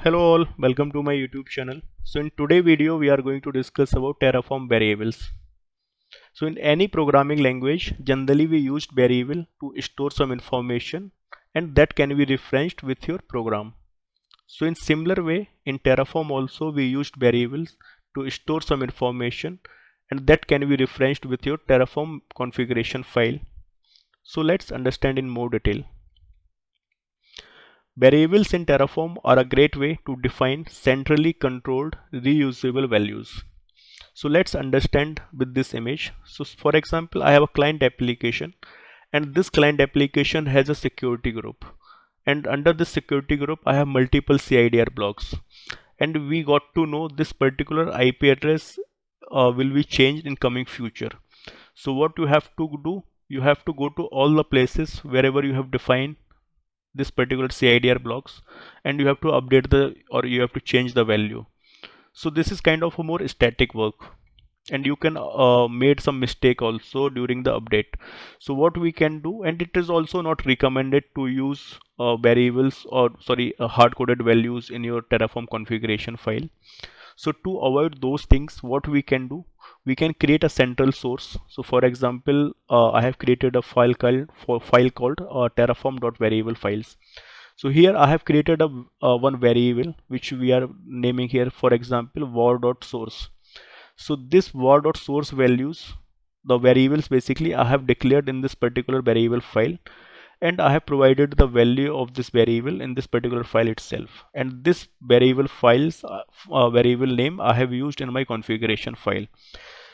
Hello all, welcome to my YouTube channel. So in today's video we are going to discuss about Terraform variables. So in any programming language, generally we use variable to store some information and that can be referenced with your program. So in similar way, in Terraform also we used variables to store some information and that can be referenced with your Terraform configuration file. So let's understand in more detail. Variables in Terraform are a great way to define centrally controlled reusable values. So let's understand with this image. So for example, I have a client application and this client application has a security group. And under this security group, I have multiple CIDR blocks. And we got to know this particular IP address will be changed in coming future. So what you have to do, you have to go to all the places wherever you have defined this particular CIDR blocks and you have to update you have to change the value. So this is kind of a more static work and you can made some mistake also during the update. So what we can do, and it is also not recommended to use variables or hard-coded values in your Terraform configuration file. So to avoid those things, what we can do, we can create a central source. So for example, I have created a file called terraform.variable files. So here I have created a one variable which we are naming here, for example, var.source. So this var.source values, the variables basically I have declared in this particular variable file, and I have provided the value of this variable in this particular file itself, and this variable name I have used in my configuration file.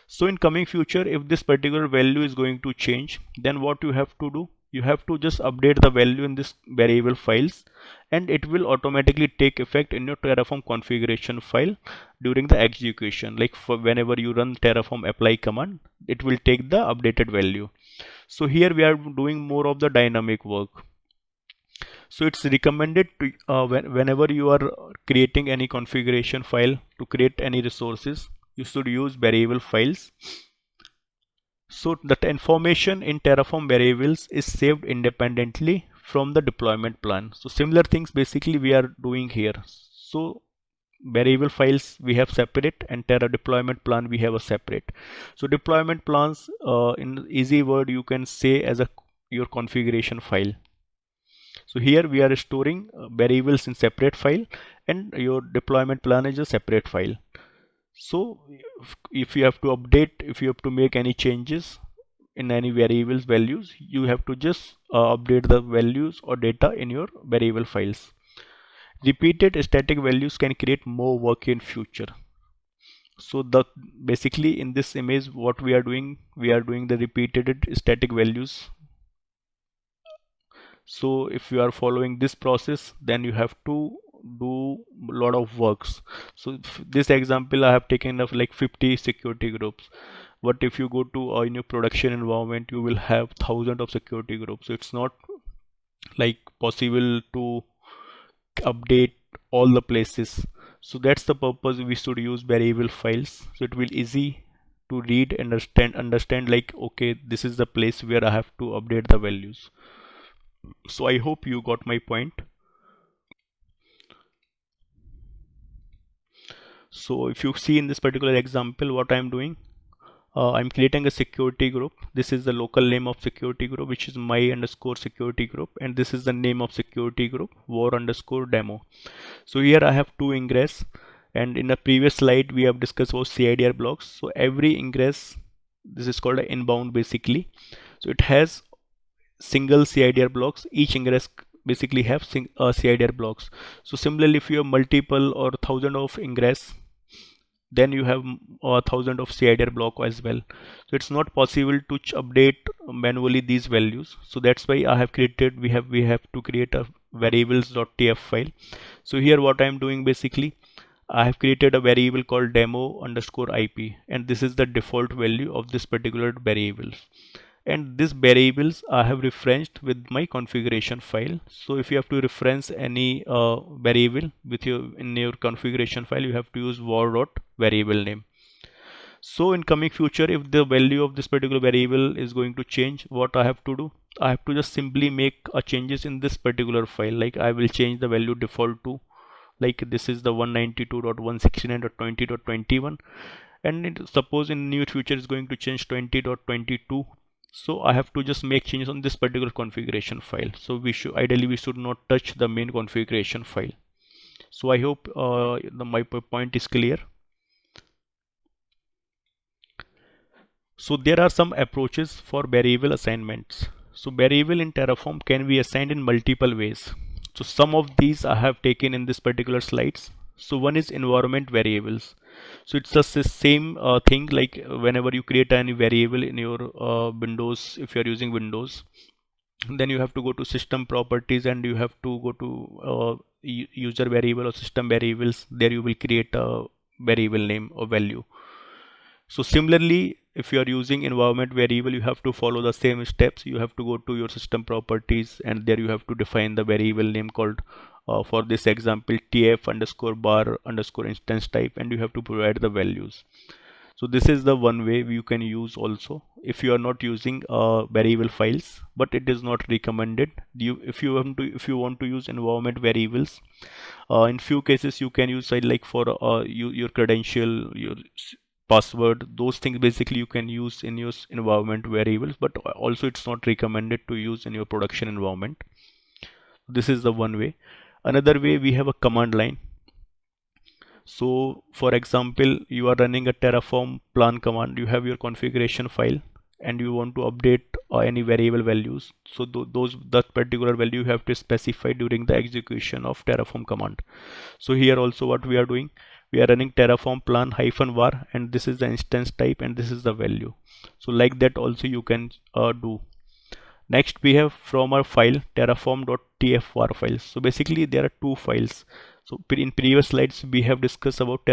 So in coming future, if this particular value is going to change, then what you have to do, you have to just update the value in this variable files and it will automatically take effect in your Terraform configuration file during the execution. Like for whenever you run Terraform apply command, it will take the updated value. So here we are doing more of the dynamic work. So it's recommended to whenever you are creating any configuration file to create any resources, you should use variable files. So that information in Terraform variables is saved independently from the deployment plan. So similar things basically we are doing here. So variable files we have separate and Terra deployment plan we have a separate. So deployment plans in easy word you can say as your configuration file. So here we are storing variables in separate file and your deployment plan is a separate file. So if you have to update, if you have to make any changes in any variables values, you have to just update the values or data in your variable files. Repeated static values can create more work in future. So basically in this image what we are doing the repeated static values. So if you are following this process, then you have to do a lot of works. So this example I have taken of like 50 security groups, but if you go to in your production environment, you will have thousands of security groups. So it's not like possible to update all the places. So that's the purpose we should use variable files, so it will easy to read and understand like, okay, this is the place where I have to update the values. So I hope you got my point. So if you see in this particular example what I'm doing, I'm creating a security group. This is the local name of security group, which is my underscore security group, and this is the name of security group, war underscore demo. So here I have two ingress, and in the previous slide we have discussed about CIDR blocks. So every ingress, this is called an inbound basically. So it has single CIDR blocks. Each ingress basically have CIDR blocks. So similarly, if you have multiple or thousand of ingress, then you have 1,000 of CIDR block as well. So it's not possible to update manually these values. So that's why I have created, we have to create a variables.tf file. So here what I'm doing basically, I have created a variable called demo underscore IP, and this is the default value of this particular variable. And these variables I have referenced with my configuration file. So if you have to reference any variable with in your configuration file, you have to use var.variable name. So in coming future, if the value of this particular variable is going to change, what I have to do, I have to just simply make changes in this particular file. Like I will change the value default to like this is the 192.169.20.21, and suppose in near future is going to change 20.22. So I have to just make changes on this particular configuration file. So we should ideally we should not touch the main configuration file. So I hope my point is clear. So there are some approaches for variable assignments. So variable in Terraform can be assigned in multiple ways. So some of these I have taken in this particular slides. So one is environment variables. So it's just the same thing, like whenever you create any variable in your Windows, if you are using Windows, then you have to go to system properties and you have to go to user variable or system variables. There you will create a variable name or value. So similarly, if you are using environment variable, you have to follow the same steps. You have to go to your system properties and there you have to define the variable name called for this example tf underscore var underscore instance type, and you have to provide the values. So this is the one way you can use also if you are not using variable files, but it is not recommended. If you want to use environment variables, in few cases you can use like for your credential, your password, those things basically you can use in your environment variables, but also it's not recommended to use in your production environment. This is the one way. Another way, we have a command line. So for example, you are running a Terraform plan command, you have your configuration file and you want to update any variable values. So that particular value you have to specify during the execution of Terraform command. So here also what we are doing, we are running Terraform plan -var, and this is the instance type and this is the value. So like that also you can do. Next we have from our file terraform.tfvar files. So basically there are two files. So in previous slides we have discussed about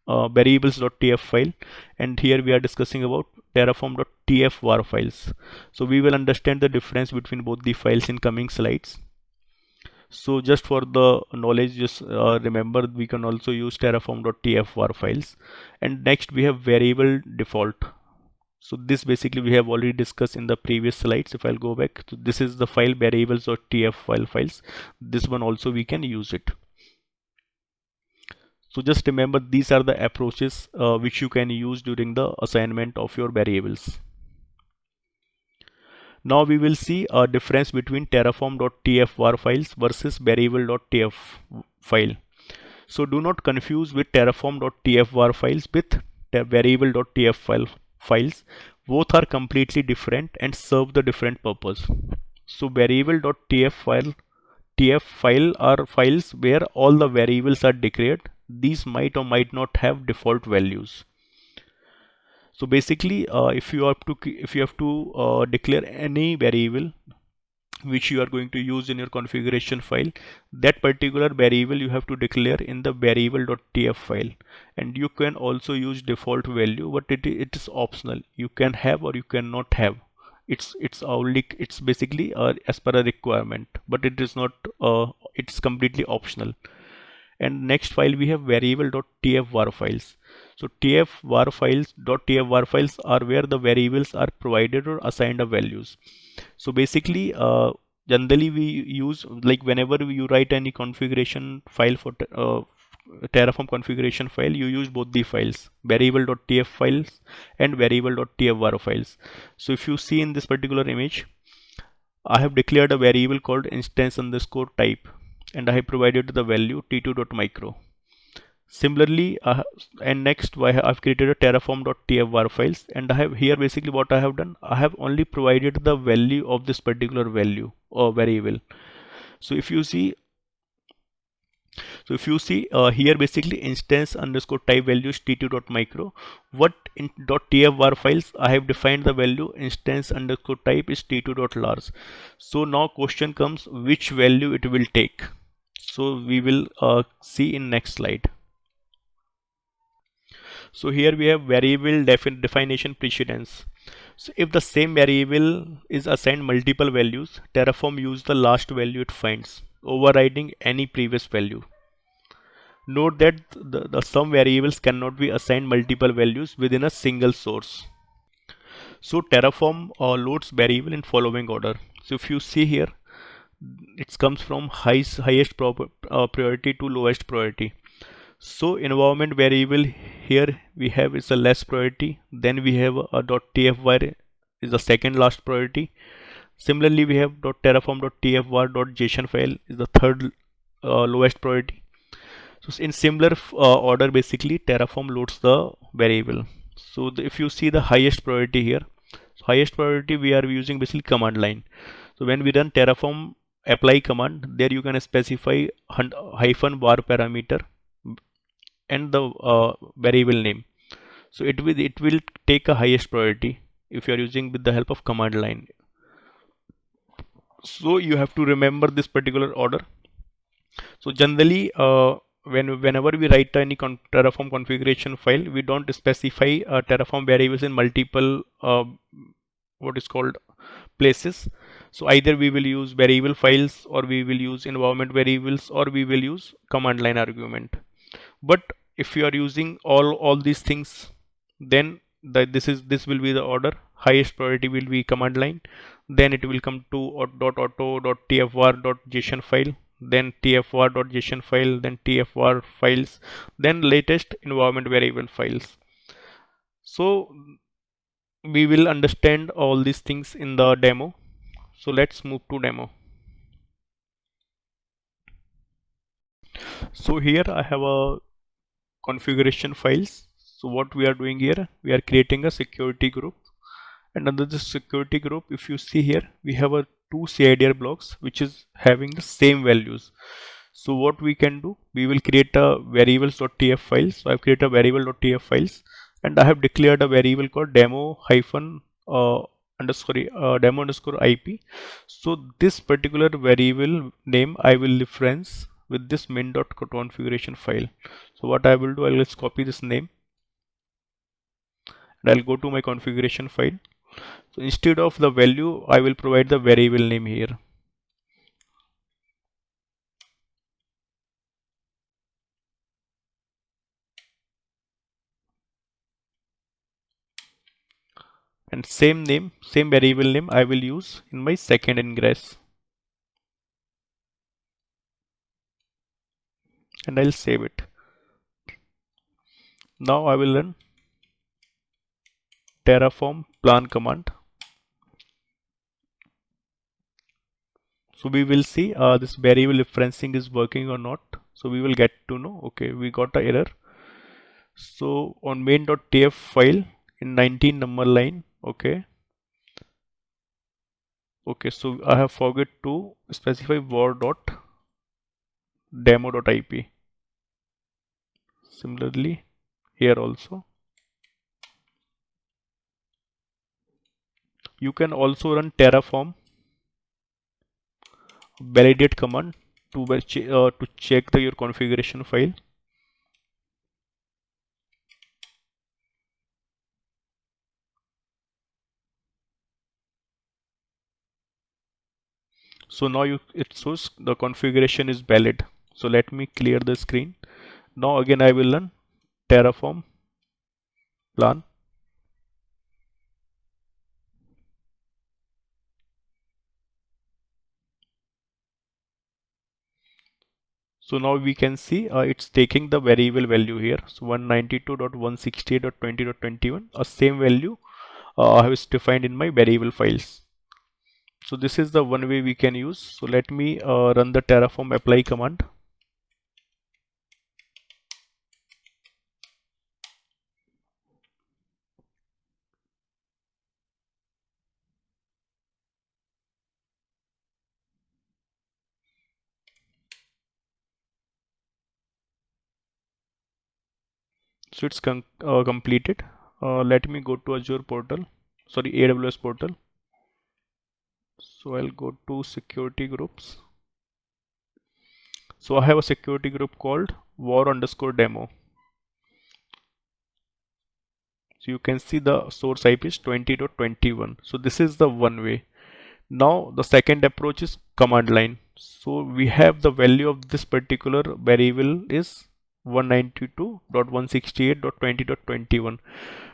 variables.tf file, and here we are discussing about terraform.tfvar files. So we will understand the difference between both the files in coming slides. So just for the knowledge, just remember we can also use terraform.tfvar files. And next we have variable default. So this basically we have already discussed in the previous slides. If I'll go back, so this is the file variables.tf files. This one also we can use it. So just remember these are the approaches which you can use during the assignment of your variables. Now we will see a difference between terraform.tfvar files versus variable.tf file. So do not confuse with terraform.tfvar files with variable.tf files. Both are completely different and serve the different purpose. So variable.tf file are files where all the variables are declared. These might or might not have default values. So basically if you have to declare any variable which you are going to use in your configuration file, that particular variable you have to declare in the variable.tf file. And you can also use default value, but it is optional. You can have or you cannot have. It's basically as per a requirement, but it is not it's completely optional. And next file we have variable.tfvar files. So tfvar files are where the variables are provided or assigned a values. So basically generally we use, like whenever you write any configuration file for Terraform configuration file, you use both the files, variable.tf files and variable.tfvar files. So if you see in this particular image, I have declared a variable called instance underscore type and I have provided the value t2.micro. Similarly, and next I've created a terraform.tfvar files, and I have here basically what I have done, I have only provided the value of this particular value or variable. So if you see here basically instance underscore type value is t2.micro. What in .tfvar files I have defined the value instance underscore type is t2.large. So now question comes, which value it will take. So we will see in next slide. So here we have variable definition precedence. So if the same variable is assigned multiple values, Terraform uses the last value it finds, overriding any previous value. Note that some variables cannot be assigned multiple values within a single source. So Terraform loads variable in following order. So if you see here, It comes from highest priority to lowest priority. So environment variable here we have is a less priority. Then we have a .tfvar is the second last priority. Similarly, we have .terraform.tfvar.json file is the third lowest priority. So in similar order, basically Terraform loads the variable. So if you see the highest priority here, so highest priority we are using basically command line. So when we run Terraform apply command, there you can specify -var parameter and the variable name. So it will take a highest priority if you are using with the help of command line. So you have to remember this particular order. So generally, whenever we write any Terraform configuration file, we don't specify Terraform variables in multiple what is called places. So either we will use variable files, or we will use environment variables, or we will use command line argument. But if you are using all these things, then this will be the order. Highest priority will be command line, then it will come to .auto.tfvar.json file, then tfvar.json file, then tfvar files, then latest environment variable files. So we will understand all these things in the demo. So let's move to demo. So here I have a configuration files. So what we are doing here, we are creating a security group, and under this security group, if you see here, we have a two CIDR blocks which is having the same values. So what we can do, we will create a variables.tf file. So I've created a variable.tf files, and I have declared a variable called demo underscore IP. So this particular variable name I will reference with this min.configuration file. So what I will do, I'll just copy this name and I'll go to my configuration file. So instead of the value, I will provide the variable name here. And same variable name I will use in my second ingress. And I'll save it. Now I will run Terraform plan command. So we will see this variable referencing is working or not. So we will get to know, okay, we got an error. So on main.tf file in 19 number line, okay, so I have forgot to specify var.demo.ip. Similarly here also, you can also run Terraform validate command to check your configuration file. So now it shows the configuration is valid. So let me clear the screen. Now again I will run Terraform plan. So now we can see it's taking the variable value here. So 192.168.20.21, a same value I have defined in my variable files. So this is the one way we can use. So let me run the Terraform apply command. So it's completed. Let me go to Azure portal, sorry, AWS portal. So I'll go to security groups. So I have a security group called var_demo. So you can see the source IP is 20.21. So this is the one way. Now the second approach is command line. So we have the value of this particular variable is 192.168.20.21.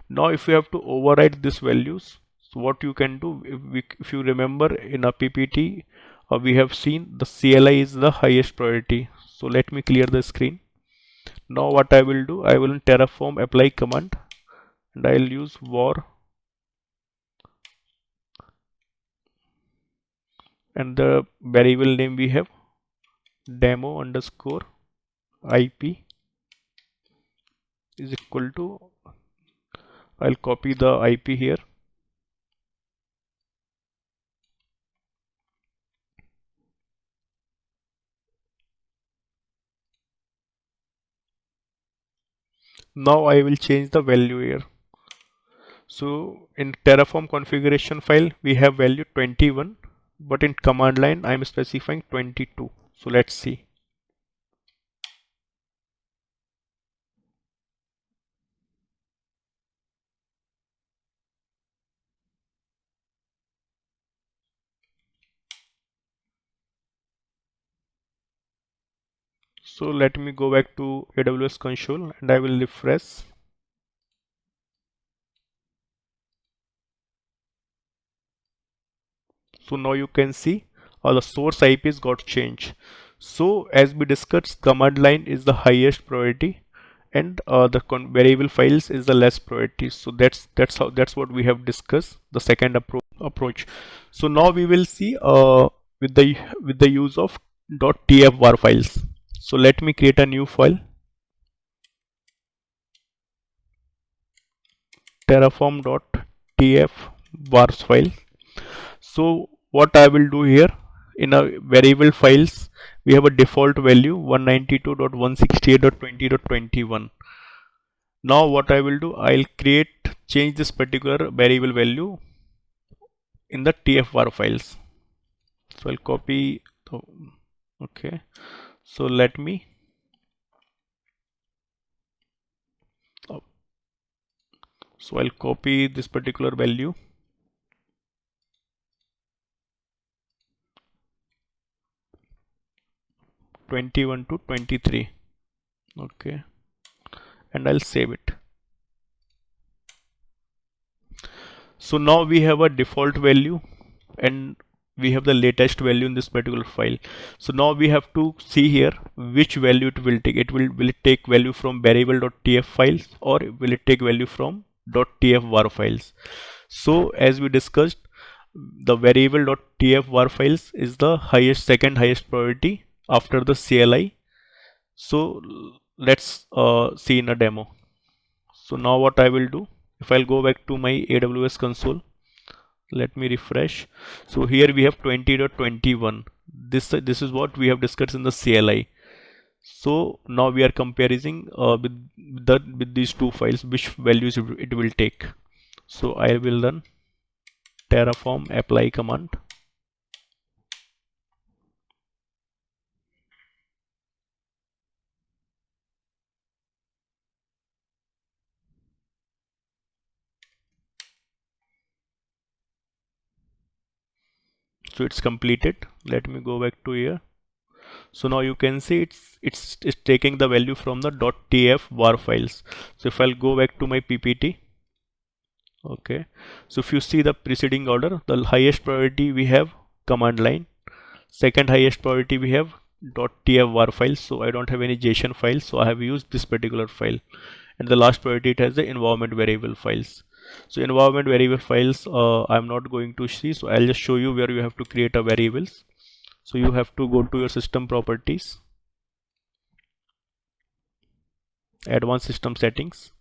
Now if you have to override these values, so what you can do, if you remember in a PPT, we have seen the CLI is the highest priority. So let me clear the screen. Now what I will do, I will in Terraform apply command and I'll use var, and the variable name we have demo underscore IP is equal to, I'll copy the IP here. Now I will change the value here. So in Terraform configuration file we have value 21, but in command line I am specifying 22. So let's see. So let me go back to AWS console and I will refresh. So now you can see the source IPs got changed. So as we discussed, command line is the highest priority and the variable files is the less priority. So that's what we have discussed, the second approach. So now we will see with the use of .tfvar files. So let me create a new file, terraform.tfvars file. So what I will do here, in a variable files we have a default value 192.168.20.21. Now what I will do, I'll change this particular variable value in the tfvar files. So I'll copy the, okay, so let me so I'll copy this particular value, 21 to 23, okay, and I'll save it. So now we have a default value and we have the latest value in this particular file. So now we have to see here which value it will take. Will it take value from variable.tf files or will it take value from .tfvar files? So as we discussed, the variable.tfvar files is the second highest priority after the CLI. So let's see in a demo. So now what I will do, if I'll go back to my AWS console, let me refresh. So here we have 20.21. This is what we have discussed in the CLI. So now we are comparing with these two files, which values it will take. So I will run Terraform apply command. So it's completed. Let me go back to here. So now you can see it's taking the value from the .tfvar files. So if I'll go back to my PPT, okay, so if you see the preceding order, the highest priority we have command line, second highest priority we have .tfvar files. So I don't have any JSON files, so I have used this particular file, and the last priority it has the environment variable files. So environment variable files I'm not going to see, so I'll just show you where you have to create a variables. So you have to go to your system properties, advanced system settings,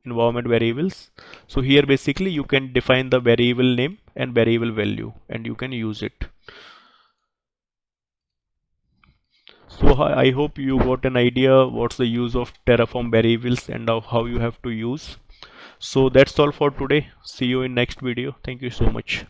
environment variables. So here basically you can define the variable name and variable value and you can use it. So I hope you got an idea what's the use of Terraform variables and how you have to use. So that's all for today. See you in next video. Thank you so much.